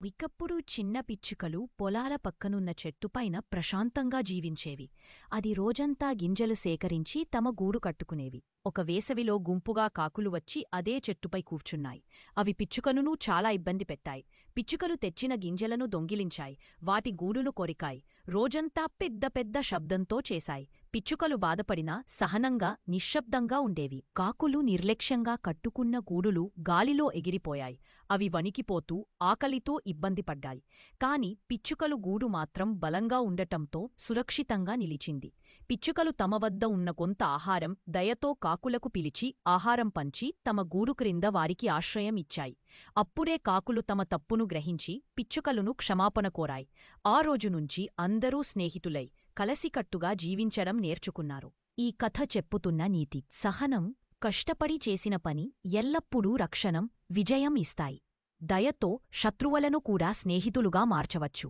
ఒకప్పుడు చిన్న పిచ్చుకలు పొలాల పక్కనున్న చెట్టుపైన ప్రశాంతంగా జీవించేవి. అది రోజంతా గింజలు సేకరించి తమ గూడు కట్టుకునేవి. ఒక వేసవిలో గుంపుగా కాకులు వచ్చి అదే చెట్టుపై కూర్చున్నాయి. అవి పిచ్చుకనును చాలా ఇబ్బంది పెట్టాయి. పిచ్చుకలు తెచ్చిన గింజలను దొంగిలించాయి. వాటి గూడులు కొరికాయి. రోజంతా పెద్ద పెద్ద శబ్దంతో చేశాయి. పిచ్చుకలు బాధపడినా సహనంగా నిశ్శబ్దంగా ఉండేవి. కాకులు నిర్లక్ష్యంగా కట్టుకున్న గూడులు గాలిలో ఎగిరిపోయాయి. అవి వణికిపోతూ ఆకలితో ఇబ్బందిపడ్డాయి. కాని పిచ్చుకలు గూడు మాత్రం బలంగా ఉండటంతో సురక్షితంగా నిలిచింది. పిచ్చుకలు తమ వద్ద ఉన్న కొంత ఆహారం దయతో కాకులకు పిలిచి ఆహారం పంచి తమ గూడు క్రింద వారికి ఆశ్రయం ఇచ్చాయి. అప్పుడే కాకులు తమ తప్పును గ్రహించి పిచ్చుకలను క్షమాపణ కోరాయి. ఆ రోజునుంచి అందరూ స్నేహితులై కలసికట్టుగా జీవించడం నేర్చుకున్నారు. ఈ కథ చెప్పుతున్న నీతి: సహనం, కష్టపడి చేసిన పని ఎల్లప్పుడూ రక్షణం, విజయం ఇస్తాయి. దయతో శత్రువులను కూడా స్నేహితులుగా మార్చవచ్చు.